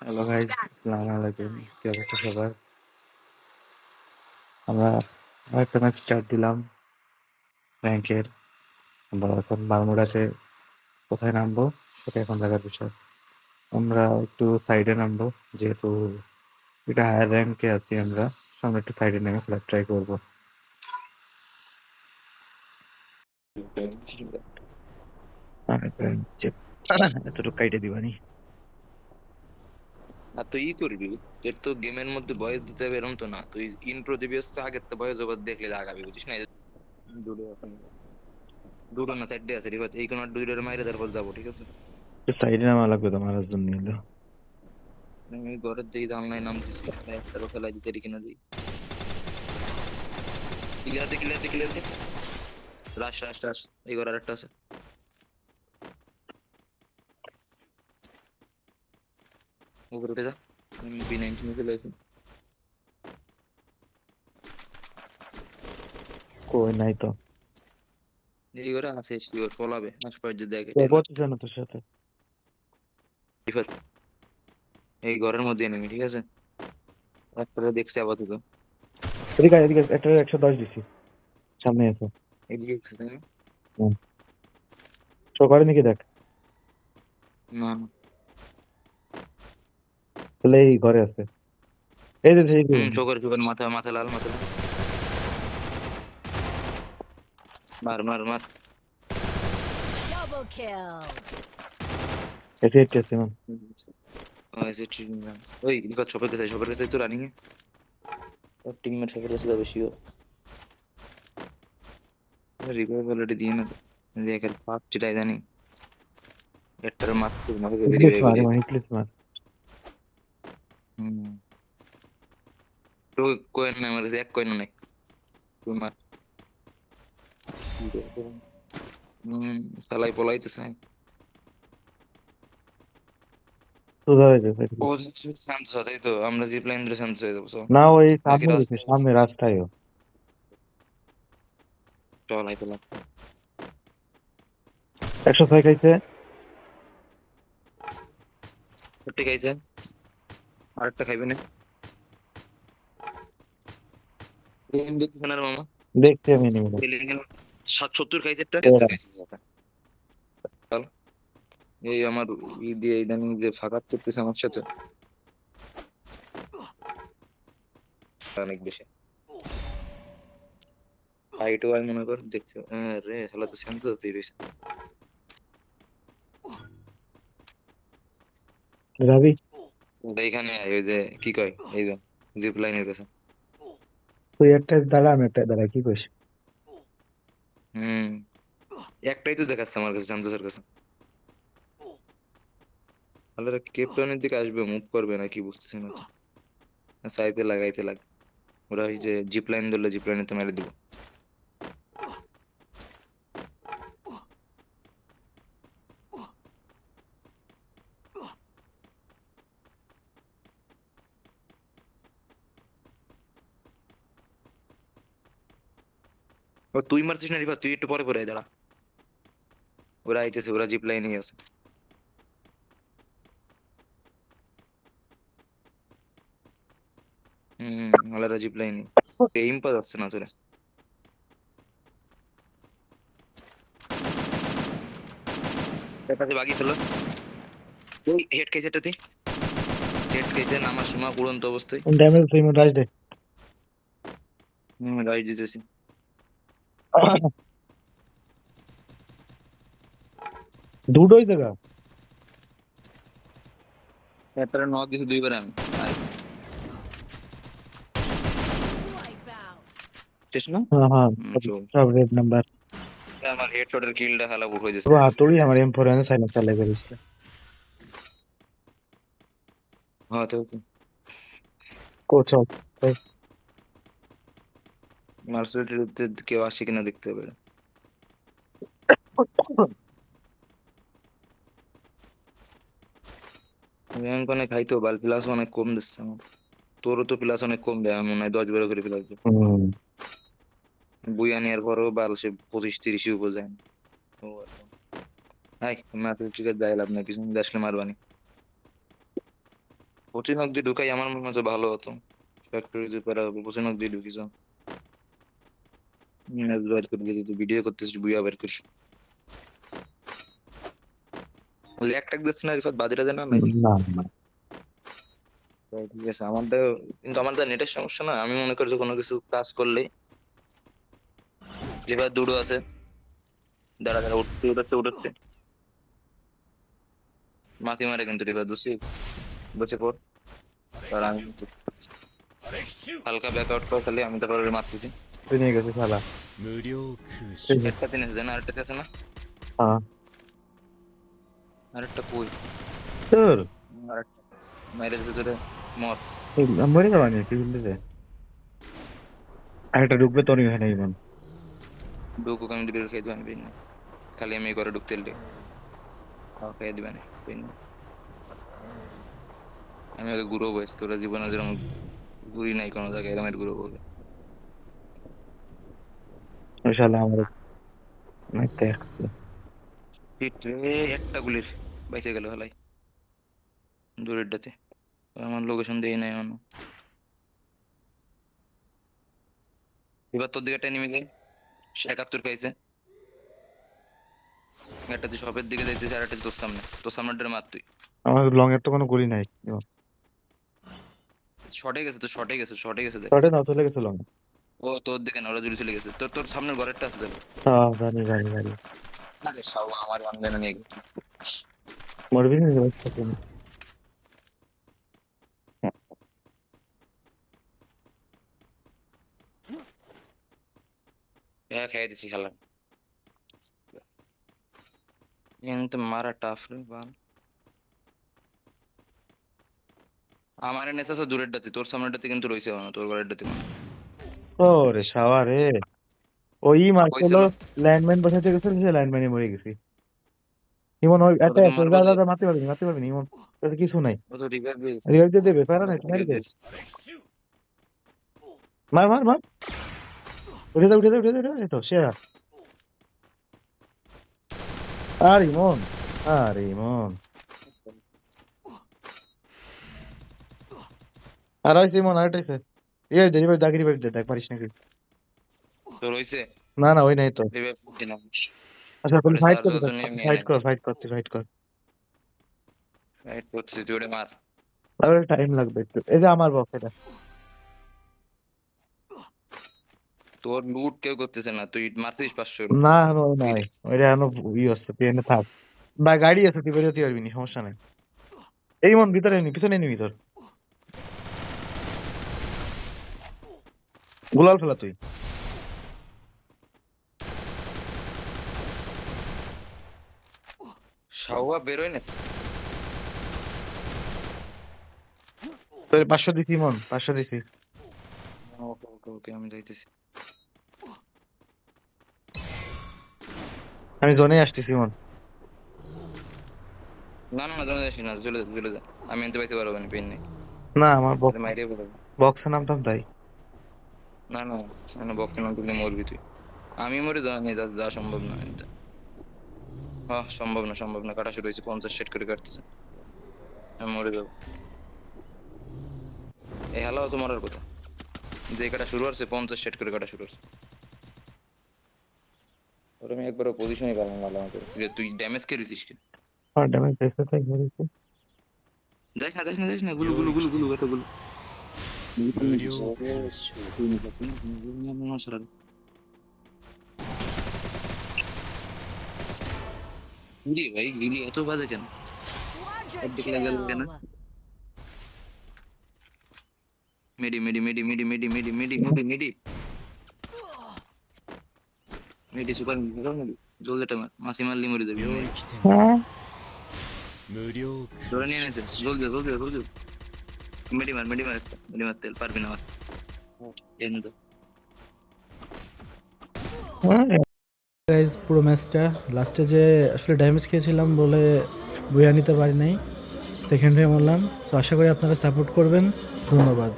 Hello guys, আসসালামু আলাইকুম। কি অবস্থা সবার? আমরা আরেকটা ম্যাচ স্টার্ট দিলাম র্যাঙ্কের। আমরা এখন বারমুডাতে কোথায় নামবো সেটা এখন দেখার বিষয়। আমরা একটু সাইডে নামবো, যেহেতু এটা হায়ার র্যাঙ্কে আছি আমরা। সামনে একটু সাইডে নেমে খেলার ট্রাই করবো। এতটুকু কাইটে দিবানি। আর তুই করবি, তোর তো গেমের মধ্যে ভয়েস দিতে হবে এরকম তো না। তুই ইন্ট্রো দিবি হচ্ছে, আগের তো ভয়েস ওভার দেখলে লাগাবি, বুঝিস না? দুটো এখন, দুটো না চারটে আছে রিভার, এই কোনো দুইটার মাইরে তারপর যাবো, ঠিক আছে? একটু সাইডে নামা লাগবে তো মারার জন্য হলো। আমি ঘরের দিকে জানলাই নামতেছি, একটারও খেলা দিতে কিনা দিই। ক্লিয়ার দে, ক্লিয়ার দে, ক্লিয়ার দে। রাশ রাশ রাশ, এই ঘর আরেকটা আছে। উপরে উঠে যা, আমি B19 চলে আসি। কই নাই তো। এই ঘরে আছে, শিওর পলাবে আশপাশ যে দেখে ও টের পাচ্ছে। বলতেছে না তোর সাথে। রিভার, এই ঘরের মধ্যে নেমি, ঠিক আছে? একটা দেখছি আপাতত। এদিকে এদিকে একটা 110 দিছি, সামনে আছে। এদিকে দেখছি, তাই না? শো করে নাকি দেখ, না, তাহলে এই ঘরে আছে। এই যে এই যে। চোখের চোখের মাথা, মাথা লাল, মাথা লাল। মার মার মার। Double kill. এসে এসে মান। এসে ওই রিফাত সবের কাছে তো রানিং এ টিমমেট সবের কাছে যাবে শিওর। রিভাইভ অলরেডি দিয়ে না, দেখ আর পাঁচ চিটাই জানি একটার মাত্র মাকে হিটলিস রিভাইভ মার দিয়ে। এবার, হিটলিস মার। হুম, তো কয়েন নাই আমার কাছে, এক কয়েন নাই। তুই মার। হম, শালাই পলাইতেছে। সোজা হয়ে যাবে। পজিটিভ চান্স হয় তো, আমরা জিপ লাইন ধরে চান্স হয়ে যাবো। So, না ওই বাকি সামনে দিছে, রাস্তায় আছে। সামনে রাস্তায়ও। চল আইতে লাগবে। 106 খাইছে। ঠিক আছে, আরেকটা খাইবে না? এম দেখতেছ না রে মামা? দেখছি আমি নিমিলে। 70 খাইছে, একটা 70 খাইছে। চল, এই আমার ই দিয়ে ইদানিং যে ফাঁকা করতেছে আমার সাথে অনেক বেশি। হাইটও আমি মনে কর দেখছি, রে হলো তো সেন্স তৈরি হয়েছে। যাবি? এইখানে ওই যে কি কয়, এই যে জিপ লাইনের কাছে। তুই একটা দাঁড়া, আমি একটা দাঁড়া, কি কইস? হুম, একটাই তো দেখাচ্ছে আমার কাছে, সেন্সের কাছে। তাহলে ক্যাপ্টেনের দিকে আসবে, মুভ করবে না কি বুঝতেছি না তো। সাইতে লাগাইতে লাগ, ওরা ওই যে জিপ লাইন ধরলে জিপ লাইনে তো মেরে দিব। ও তুই মারছিস না রিফা, তুই একটু পরে পরে আয়, দাঁড়া। ওরা আইতেছে, ওরা জিপ লাইনেই আছে। ওরা জিপ লাইনে। এম পাস আসছে না তোরা। একটা বাকি ফেলো। ওই হেড খাইছে এটাতে, হেড খাইছে নামার সময় উড়ন্ত অবস্থায়। ড্যামেজ তুই রাইজ দে। রাইট দিতেছি। দুটোই জায়গা। একটা নক দিছি দুইবার আমি। আয়, Wipeout. শেষ না? হ্যাঁ হ্যাঁ, চল। সব রেড নাম্বার। আমার হেডশটের কিলটা হালা বুক হয়ে যাচ্ছে। তো হাতুড়ি আমার M4 এনে সাইলেন্স চালাই দিচ্ছে। হ্যাঁ তো কোচ আউট। মার্সেলের কেউ আসে কিনা দেখতে হবে। র্যাঙ্ক অনেক হাই তো, বাল প্লাস অনেক কম দিচ্ছে আমার। তোরও তো প্লাস অনেক কম দেয়, মনে হয় 10-12 করে প্লাস দেয়। হুম। বুইয়া নেওয়ার পরেও বাল সে 25-30 উপর যায় না। ও হাই, তুমি আসলে ঠিক আছে, যাই লাভ নাই, পিছনে দিয়ে আসলে মারবানি। পঁচিশ নক দিয়ে ঢুকাই আমার মনে হচ্ছে ভালো হতো। ফ্যাক্টরি যে পারা পঁচিশ নক দিয়ে ঢুকিস ম্যাচ বের করে দিয়ে তুই ভিডিও করতেছিস বুয়া বের করিস ল্যাগ ট্যাগ দিচ্ছে না রিফাত বাদিরা দেয় না নাকি? না না ঠিক আছে আমাদের কিন্তু আমাদের নেটের সমস্যা না আমি মনে করি যে কোনো কিছু কাজ করলে এবার দুটো আছে দাঁড়া দাঁড়া উঠছে মাতি মারে কিন্তু এবার বসে বসে পড় আর আমি হালকা ব্যাকআউট করে খালি আমি তারপরে মারতেছি তুই নিয়ে গেছিস শালা 無料空襲 একটা দিন আছে না আরেকটা আছে না হ্যাঁ আরেকটা কই তোর আরেকটা মাইরে দিছে তোরে মর মরে যাবা নি তুই বললি একটা ঢুকবে তোর এখানে ইমন ঢুকুক আমি দুটো খেয়ে দিবেন বিন খালি আমি ঘরে ঢুকতে এলে খেয়ে দিবেন বিন আমি ওকে গুরু বয়স তোরা জীবনে যেরকম ঘুরি নাই কোনো জায়গায় এরকম গুরু বলবে ওই শালা আমার মাইতে আসছে একটা গুলির বাইচে গেল হলাই দূরেরটাতে আমার লোকেশন দিয়ে নাই এখনো এবার তোর দিকে একটা নেমে যায় 71 পাইছে একটা তুই শপের দিকে যাইতেছে আর একটা তোর সামনেটার মার তুই আমার লং এর তো কোনো গুলি নাই শর্টে গেছে দেখ শর্টে না চলে গেছে লং ও তোর দিকে না ওরা জুড়ে চলে গেছে তোর সামনের ঘরেরটা আছে যাবে হ্যাঁ জানি জানি জানি আরে সব আমার অনলাইনে নিয়ে গেছে মরবি না ব্যবস্থা করে খেয়ে দিছি খেলা কিন্তু মারা টাফ রে বাল আমার নেশা সব দূরের ডাতে তোর সামনেটাতে কিন্তু রয়েছে না তোর ঘরের ডাতে ওরে শাওয়া রে ওই মারছিল হয়েছিল ল্যান্ডম্যান বসাতে গেছিল সে ল্যান্ডম্যানে মরে গেছে ইমন ওই এত এত দাদা মারতে পারবি ইমন তোর কিছু নাই ও তো রিভাইভ দিয়েছে রিভাইভ দিয়ে দেবে পারা নাই মারি দে মার মার মার উঠে দে তো সে আর ইমন আর ওই ইমন আরেকটাইছে রিভাইভ দাগি রিভাইভ দে দেখ পারিস নাকি তোর হইছে না না ওই নাই তো রিভাইভ দিনা আচ্ছা তুমি ওরে ফাইট সার্জ কর তো নিয়ে নিয়ে ফাইট কর তুই ফাইট কর রাইট করছিস তুই ওরে মার তাহলে টাইম লাগবে একটু এই যে আমার বক্স এটা তোর লুট কেউ করতেছে না তুই মারছিস 500 না এখনো নাই ওইটা এখনো আছে পিএনে থাক বা গাড়ি আছে তুই বেরোতে পারবি না সমস্যা নাই এই মন ভিতরে নি পিছনে নি ভিতর গুলাল ফেলা তুই শাওয়া বেরোয় না তোর 500 দিছি মন 500 দিছি ওকে ওকে ওকে আমি যাইতেছি আমি জোনে আসতেছি মন না না চলে যাস না চলে যা আমি আনতে পাইতে পারবো না পেন নেই না আমার মাইরে বলবো বক্সের নামটাম তাই না না না বক্স না তুলে মরবি তুই আমি মরে যাওয়া যা সম্ভব না এটা হ্যাঁ সম্ভব না কাটা শুরু হয়েছে 50 সেট করে কাটতেছে আমি মরে যাবো এই হালাও তো মরার কথা যে কাটা শুরু হচ্ছে 50 সেট করে কাটা শুরু হচ্ছে ওর আমি একবার পজিশনে গেলাম ভালো মতো তুই ড্যামেজ কে দিছিস কি আর ড্যামেজ দেখতে তাই মরেছে যাস না গুলু এটা গুলু 無料空襲 ভাই গিলি এত বাজে কেন Quadra What the hell is kill. মেডি সুপার জলদি মাসি মারলি মরে যাবি 領域展 হ্যাঁ 無料 ধরে নিয়ে এনেছে জলদি মেডি মার তেল পারবি না আমার এনে তো গাইজ পুরো ম্যাচটা লাস্টে যে আসলে ড্যামেজ খেয়েছিলাম বলে বইয়া নিতে পারি নাই সেকেন্ড টাইম বললাম তো আশা করি আপনারা সাপোর্ট করবেন ধন্যবাদ